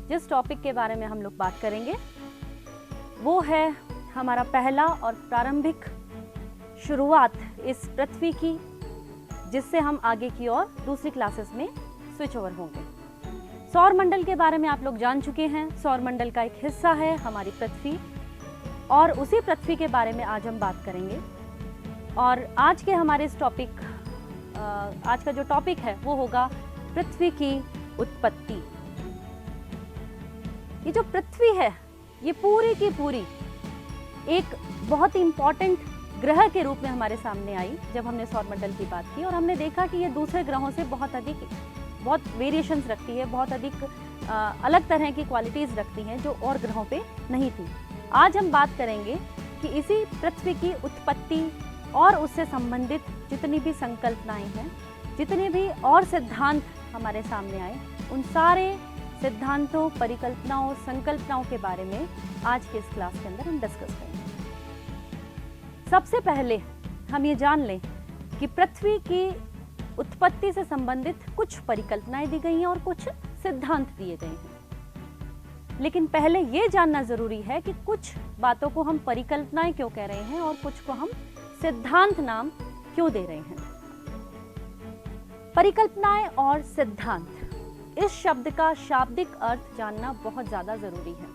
जिस टॉपिक के बारे में हम लोग बात करेंगे वो है हमारा पहला और प्रारंभिक शुरुआत इस पृथ्वी की, जिससे हम आगे की ओर दूसरी क्लासेस में स्विच ओवर होंगे। सौर मंडल के बारे में आप लोग जान चुके हैं। सौर मंडल का एक हिस्सा है हमारी पृथ्वी, और उसी पृथ्वी के बारे में आज हम बात करेंगे। और आज के हमारे इस टॉपिक आज का जो टॉपिक है वो होगा पृथ्वी की उत्पत्ति। ये जो पृथ्वी है ये पूरी की पूरी एक बहुत ही इंपॉर्टेंट ग्रह के रूप में हमारे सामने आई जब हमने सौर मंडल की बात की, और हमने देखा कि ये दूसरे ग्रहों से बहुत वेरिएशंस रखती है, बहुत अधिक अलग तरह की क्वालिटीज़ रखती हैं जो और ग्रहों पे नहीं थी। आज हम बात करेंगे कि इसी पृथ्वी की उत्पत्ति और उससे संबंधित जितनी भी संकल्पनाएं हैं, जितने भी और सिद्धांत हमारे सामने आए, उन सारे सिद्धांतों, परिकल्पनाओं, संकल्पनाओं के बारे में आज के इस क्लास के अंदर हम डिस्कस करेंगे। सबसे पहले हम ये जान लें कि पृथ्वी की उत्पत्ति से संबंधित कुछ परिकल्पनाएं दी गई हैं और कुछ सिद्धांत दिए गए हैं। लेकिन पहले ये जानना जरूरी है कि कुछ बातों को हम परिकल्पनाएं क्यों कह रहे हैं और कुछ को हम सिद्धांत नाम क्यों दे रहे हैं। परिकल्पनाएं और सिद्धांत, इस शब्द का शाब्दिक अर्थ जानना बहुत ज्यादा जरूरी है।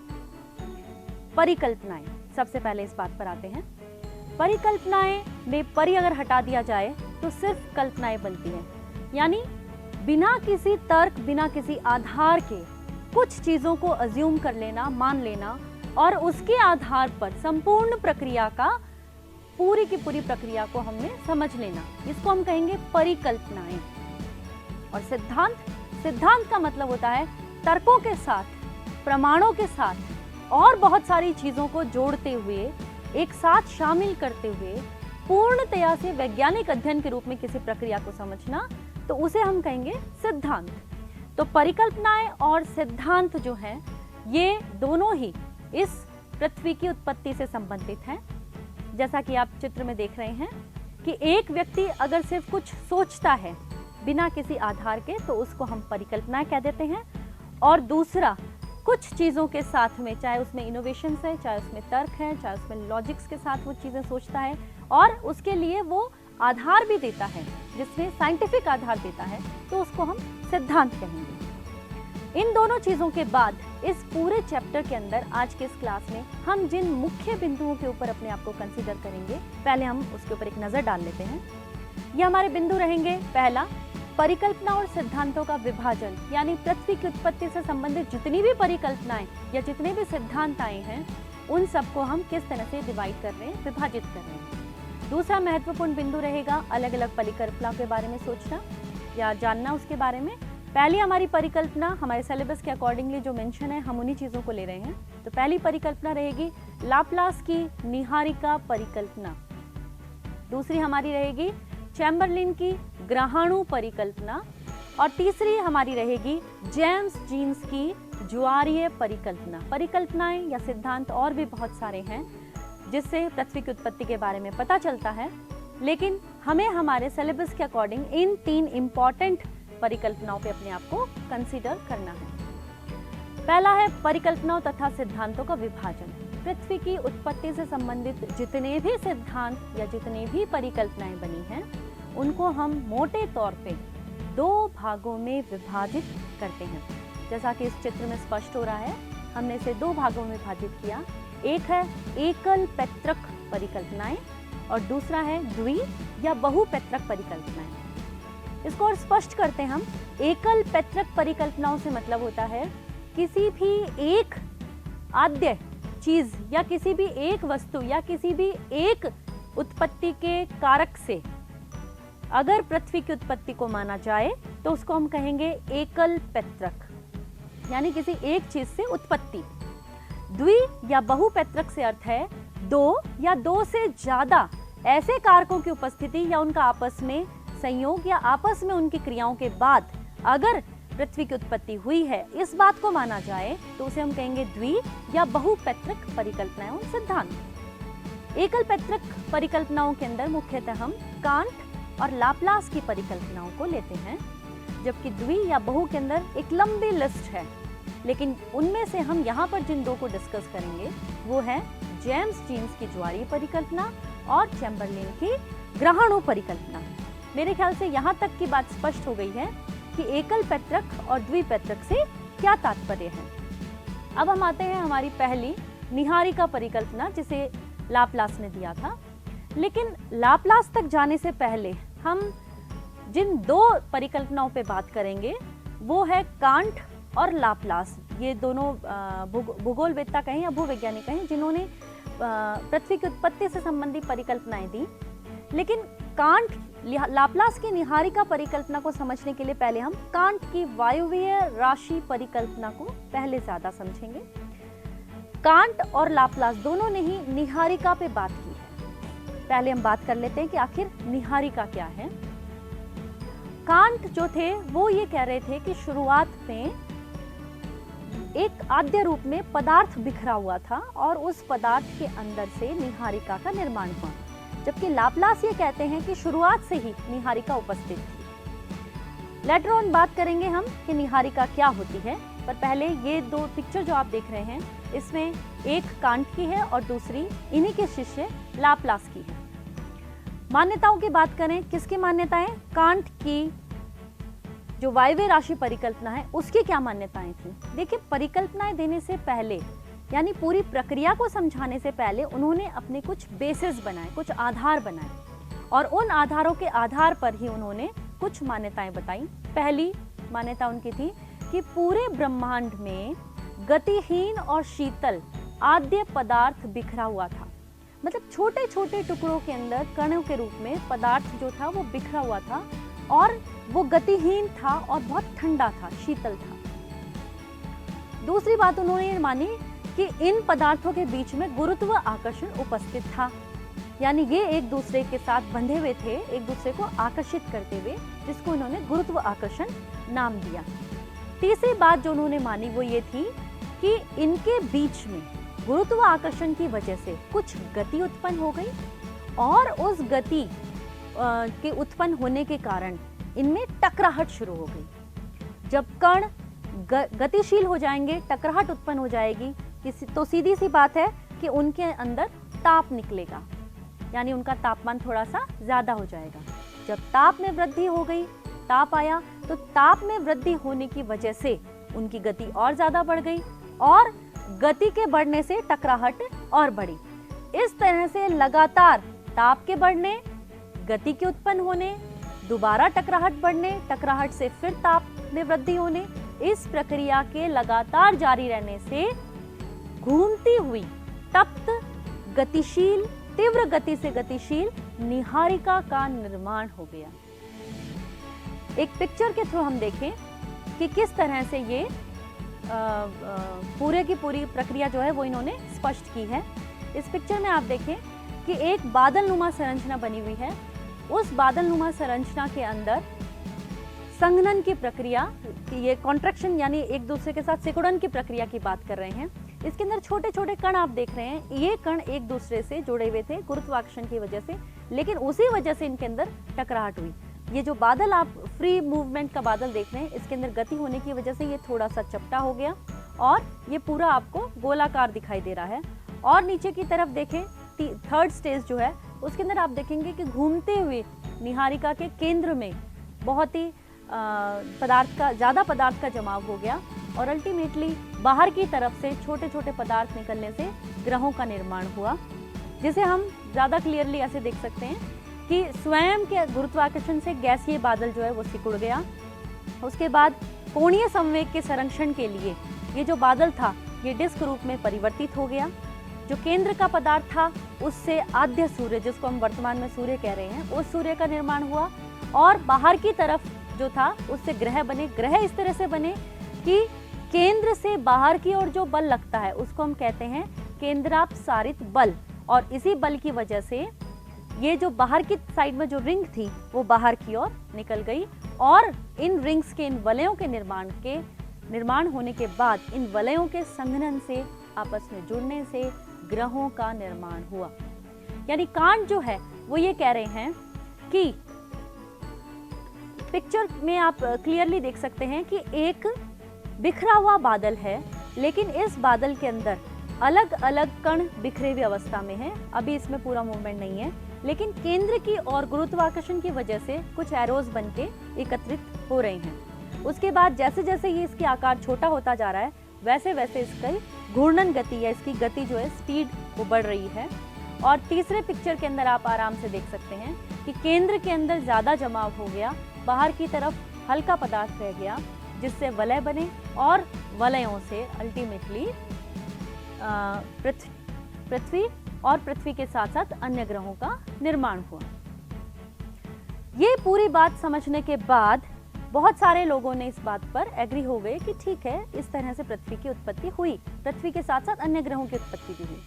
परिकल्पनाएं, सबसे पहले इस बात पर आते हैं। परिकल्पनाएं में परि अगर हटा दिया जाए तो सिर्फ कल्पनाएं बनती हैं, यानी बिना किसी तर्क, बिना किसी आधार के कुछ चीजों को अज्यूम कर लेना, मान लेना, और उसके आधार पर संपूर्ण प्रक्रिया का, पूरी की पूरी प्रक्रिया को हमने समझ लेना, इसको हम कहेंगे परिकल्पनाएं। और सिद्धांत का मतलब होता है तर्कों के साथ, प्रमाणों के साथ और बहुत सारी चीजों को जोड़ते हुए, एक साथ शामिल करते हुए पूर्णतया से वैज्ञानिक अध्ययन के रूप में किसी प्रक्रिया को समझना, तो उसे हम कहेंगे सिद्धांत। तो परिकल्पनाएं और सिद्धांत जो हैं, ये दोनों ही इस पृथ्वी की उत्पत्ति से संबंधित हैं। जैसा कि आप चित्र में देख रहे हैं कि एक व्यक्ति अगर सिर्फ कुछ सोचता है बिना किसी आधार के, तो उसको हम परिकल्पनाएं कह देते हैं। और दूसरा, कुछ चीज़ों के साथ में, चाहे उसमें इनोवेशंस है, चाहे उसमें तर्क है, चाहे उसमें लॉजिक्स के साथ वो चीज़ें सोचता है और उसके लिए वो आधार भी देता है, जिसमें साइंटिफिक आधार देता है, तो उसको हम सिद्धांत कहेंगे। इन दोनों चीज़ों के बाद इस पूरे चैप्टर के अंदर आज के इस क्लास में हम जिन मुख्य बिंदुओं के ऊपर अपने आप को कंसीडर करेंगे, पहले हम उसके ऊपर एक नज़र डाल लेते हैं। ये हमारे बिंदु रहेंगे। पहला, परिकल्पना और सिद्धांतों का विभाजन, यानी पृथ्वी की उत्पत्ति से संबंधित जितनी भी परिकल्पनाएं या जितने भी सिद्धांत आए हैं, उन सबको हम किस तरह से डिवाइड कर रहे हैं, विभाजित कर रहे हैं। दूसरा महत्वपूर्ण बिंदु रहेगा अलग-अलग परिकल्पना के बारे में सोचना या जानना, उसके बारे में। पहली हमारी परिकल्पना हमारे सिलेबस के अकॉर्डिंगली जो मेंशन है, हम उन्हीं चीज़ों को ले रहे हैं। तो पहली परिकल्पना रहेगी लाप्लास की निहारिका परिकल्पना। दूसरी हमारी रहेगी चैम्बरलिन की ग्रहाणु परिकल्पना, और तीसरी हमारी रहेगी जेम्स जीन्स की ज्वारीय परिकल्पना। परिकल्पनाएं या सिद्धांत और भी बहुत सारे हैं जिससे पृथ्वी की उत्पत्ति के बारे में पता चलता है, लेकिन हमें हमारे सिलेबस के अकॉर्डिंग इन 3 इंपॉर्टेंट परिकल्पनाओं पे अपने आप को कंसीडर करना है। पहला है परिकल्पनाओं तथा सिद्धांतों का विभाजन। पृथ्वी की उत्पत्ति से संबंधित जितने भी सिद्धांत या जितने भी परिकल्पनाएं बनी हैं, उनको हम मोटे तौर पे 2 भागों में विभाजित करते हैं। जैसा कि इस चित्र में स्पष्ट हो रहा है, हमने इसे 2 भागों में विभाजित किया। एक है एकल पैतृक परिकल्पनाएं और दूसरा है द्वि या बहुपैतृक परिकल्पनाएं। इसको और स्पष्ट करते हैं हम। एकल पैतृक परिकल्पनाओं से मतलब होता है किसी भी एक आद्य चीज या किसी भी एक वस्तु या किसी भी एक उत्पत्ति के कारक से अगर पृथ्वी की उत्पत्ति को माना जाए तो उसको हम कहेंगे एकल पैतृक, यानी किसी एक चीज से उत्पत्ति। द्वि या बहुपैतृक से अर्थ है 2 या 2 से ज्यादा ऐसे कारकों की उपस्थिति या उनका आपस में संयोग या आपस में उनकी क्रियाओं के बाद अगर पृथ्वी की उत्पत्ति हुई है, इस बात को माना जाए तो उसे हम कहेंगे द्वि या बहुपैतृक परिकल्पनाएं और सिद्धांत। एकल पैतृक परिकल्पनाओं के अंदर मुख्यतः हम कांट और लाप्लास की परिकल्पनाओं को लेते हैं, जबकि द्वि या बहु के अंदर एक लंबी लिस्ट है लेकिन उनमें से हम यहाँ पर जिन दो को डिस्कस करेंगे वो है जेम्स जीन्स की ज्वारीय परिकल्पना और चैम्बरलेन की ग्रहणों परिकल्पना। मेरे ख्याल से यहाँ तक की बात स्पष्ट हो गई है कि एकल पैतृक और द्विपैतृक से क्या तात्पर्य है। अब हम आते हैं हमारी पहली निहारिका परिकल्पना जिसे लाप्लास ने दिया था। लेकिन लाप्लास तक जाने से पहले हम जिन दो परिकल्पनाओं पे बात करेंगे वो है कांट और लाप्लास। ये दोनों भूगोलवेत्ता कहें या भूवैज्ञानिक कहें जिन्होंने पृथ्वी की उत्पत्ति से संबंधित परिकल्पनाएं दी। लेकिन कांट लाप्लास की निहारिका परिकल्पना को समझने के लिए पहले हम कांट की वायवीय राशि परिकल्पना को पहले ज्यादा समझेंगे। कांट और लाप्लास दोनों ने ही निहारिका पे बात की है। पहले हम बात कर लेते हैं कि आखिर निहारिका क्या है। कांट जो थे वो ये कह रहे थे कि शुरुआत में एक आद्य रूप में पदार्थ बिखरा हुआ था और उस पदार्थ के अंदर से निहारिका का निर्माण हुआ, जबकि लाप्लास ये कहते हैं कि शुरुआत से ही निहारिका उपस्थित थी। लेटर ऑन बात करेंगे हम कि निहारिका क्या होती है, पर पहले ये दो पिक्चर जो आप देख रहे हैं इसमें एक कांट की है और दूसरी इन्हीं के शिष्य लाप्लास की है। मान्यताओं की बात करें, किसकी मान्यताएं? कांट की जो वायवीय राशि परिकल्पना है उसकी क्या मान्यताएं थी। देखिए, परिकल्पनाएं देने से पहले यानी पूरी प्रक्रिया को समझाने से पहले उन्होंने अपने कुछ बेसिस बनाए, कुछ आधार बनाए और उन आधारों के आधार पर ही उन्होंने कुछ मान्यताएं बताई। पहली मान्यता उनकी थी कि पूरे ब्रह्मांड में गतिहीन और शीतल आद्य पदार्थ बिखरा हुआ था। मतलब छोटे छोटे टुकड़ों के अंदर कणों के रूप में पदार्थ जो था वो बिखरा हुआ था और वो गतिहीन था और बहुत ठंडा था, शीतल था। दूसरी बात उन्होंने ये मानी कि इन पदार्थों के बीच में गुरुत्व आकर्षण उपस्थित था, यानी ये एक दूसरे के साथ बंधे हुए थे, एक दूसरे को आकर्षित करते हुए, जिसको उन्होंने गुरुत्व आकर्षण नाम दिया। तीसरी बात जो उन्होंने मानी वो ये थी कि इनके बीच में गुरुत्व आकर्षण की वजह से कुछ गति उत्पन्न हो गई और उस गति के उत्पन्न होने के कारण इनमें टकराहट शुरू हो गई। जब कण गतिशील हो जाएंगे, टकराहट उत्पन्न हो जाएगी, तो सीधी सी बात है कि उनके अंदर ताप निकलेगा, यानी उनका तापमान थोड़ा सा ज्यादा हो जाएगा। जब ताप में वृद्धि हो गई, ताप आया, तो ताप में वृद्धि होने की वजह से उनकी गति और ज्यादा बढ़ गई और गति के बढ़ने से टकराहट और बढ़ी। इस तरह से लगातार ताप के बढ़ने, गति के उत्पन्न होने, दोबारा टकराहट बढ़ने, टकराहट से फिर ताप में वृद्धि होने, इस प्रक्रिया के लगातार जारी रहने से घूमती हुई तप्त गतिशील, तीव्र गति से गतिशील निहारिका का निर्माण हो गया। एक पिक्चर के थ्रू हम देखें कि किस तरह से ये पूरे की पूरी प्रक्रिया जो है वो इन्होंने स्पष्ट की है। इस पिक्चर में आप देखें कि एक बादल नुमा संरचना बनी हुई है। उस बादल नुमा संरचना के अंदर संघनन की प्रक्रिया, ये कॉन्ट्रैक्शन यानी एक दूसरे के साथ सिकुड़न की प्रक्रिया की बात कर रहे हैं। इसके अंदर छोटे छोटे कण आप देख रहे हैं, ये कण एक दूसरे से जुड़े हुए थे गुरुत्वाकर्षण की वजह से, लेकिन उसी वजह से इनके अंदर टकराहट हुई। ये जो बादल आप फ्री मूवमेंट का बादल देख रहे हैं, इसके अंदर गति होने की वजह से ये थोड़ा सा चपटा हो गया और ये पूरा आपको गोलाकार दिखाई दे रहा है। और नीचे की तरफ देखें, थर्ड स्टेज जो है उसके अंदर आप देखेंगे कि घूमते हुए निहारिका के केंद्र में बहुत ही ज़्यादा पदार्थ का जमाव हो गया और अल्टीमेटली बाहर की तरफ से छोटे छोटे पदार्थ निकलने से ग्रहों का निर्माण हुआ, जिसे हम ज़्यादा क्लियरली ऐसे देख सकते हैं कि स्वयं के गुरुत्वाकर्षण से गैसीय बादल जो है वो सिकुड़ गया। उसके बाद कोणीय संवेग के संरक्षण के लिए ये जो बादल था ये डिस्क रूप में परिवर्तित हो गया। जो केंद्र का पदार्थ था उससे आद्य सूर्य, जिसको हम वर्तमान में सूर्य कह रहे हैं, उस सूर्य का निर्माण हुआ और बाहर की तरफ जो था उससे ग्रह बने। ग्रह इस तरह से बने कि केंद्र से बाहर की ओर जो बल लगता है उसको हम कहते हैं केंद्रापसारित बल, और इसी बल की वजह से ये जो बाहर की साइड में जो रिंग थी वो बाहर की ओर निकल गई और इन रिंग्स के, इन वलयों के निर्माण होने के बाद इन वलयों के संघनन से, आपस में जुड़ने से ग्रहों का निर्माण हुआ। यानी कांट जो है वो ये कह रहे हैं कि पिक्चर में आप क्लियरली देख सकते हैं कि एक बिखरा हुआ बादल है, लेकिन इस बादल के अंदर अलग अलग कण बिखरे हुए अवस्था में हैं। अभी इसमें पूरा मूवमेंट नहीं है, लेकिन केंद्र की और गुरुत्वाकर्षण की वजह से कुछ एरोज बनके एकत्रित हो रहे हैं। उसके बाद जैसे जैसे ये इसके आकार छोटा होता जा रहा है, वैसे वैसे इसकी घूर्णन गति या इसकी गति जो है स्पीड वो बढ़ रही है। और तीसरे पिक्चर के अंदर आप आराम से देख सकते हैं कि केंद्र के अंदर ज़्यादा जमाव हो गया, बाहर की तरफ हल्का पदार्थ रह गया, जिससे वलय बने और वलयों से अल्टीमेटली पृथ्वी और पृथ्वी के साथ साथ अन्य ग्रहों का निर्माण हुआ। ये पूरी बात समझने के बाद बहुत सारे लोगों ने इस बात पर एग्री हो गए कि ठीक है, इस तरह से पृथ्वी की उत्पत्ति हुई, पृथ्वी के साथ साथ अन्य ग्रहों की उत्पत्ति भी हुई।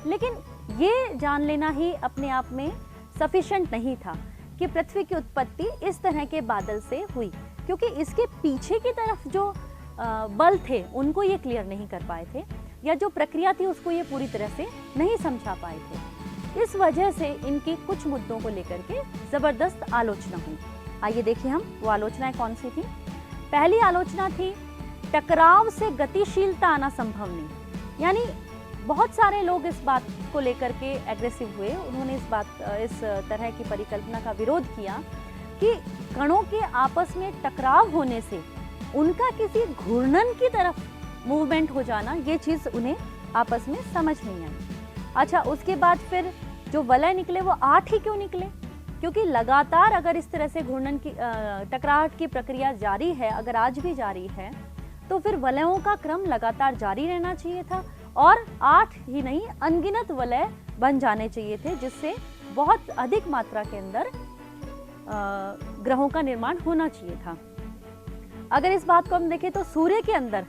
लेकिन ये जान लेना ही अपने आप में सफिशिएंट नहीं था कि पृथ्वी की उत्पत्ति इस तरह के बादल से हुई, क्योंकि इसके पीछे की तरफ जो बल थे उनको ये क्लियर नहीं कर पाए थे, या जो प्रक्रिया थी उसको ये पूरी तरह से नहीं समझा पाए थे। इस वजह से इनकी कुछ मुद्दों को लेकर के जबरदस्त आलोचना हुई। आइए देखिए हम वो आलोचनाएं कौन सी थी। पहली आलोचना थी टकराव से गतिशीलता आना संभव नहीं। यानी बहुत सारे लोग इस बात को लेकर के एग्रेसिव हुए, उन्होंने इस तरह की परिकल्पना का विरोध किया कि कणों के आपस में टकराव होने से उनका किसी घूर्णन की तरफ मूवमेंट हो जाना, ये चीज़ उन्हें आपस में समझ नहीं आई। अच्छा, उसके बाद फिर जो वलय निकले वो 8 ही क्यों निकले? क्योंकि लगातार अगर इस तरह से घूर्णन की टकराहट की प्रक्रिया जारी है, अगर आज भी जारी है, तो फिर वलयों का क्रम लगातार जारी रहना चाहिए था और 8 ही नहीं अनगिनत वलय बन जाने चाहिए थे, जिससे बहुत अधिक मात्रा के अंदर ग्रहों का निर्माण होना चाहिए था। अगर इस बात को हम देखें तो सूर्य के अंदर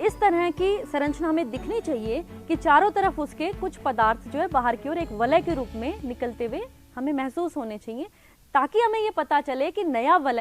इस तरह की संरचना हमें दिखनी चाहिए कि चारों तरफ उसके कुछ पदार्थ जो है बाहर की ओर एक वलय के रूप में निकलते हुए हमें महसूस होने चाहिए, ताकि हमें ये पता चले कि नया वलय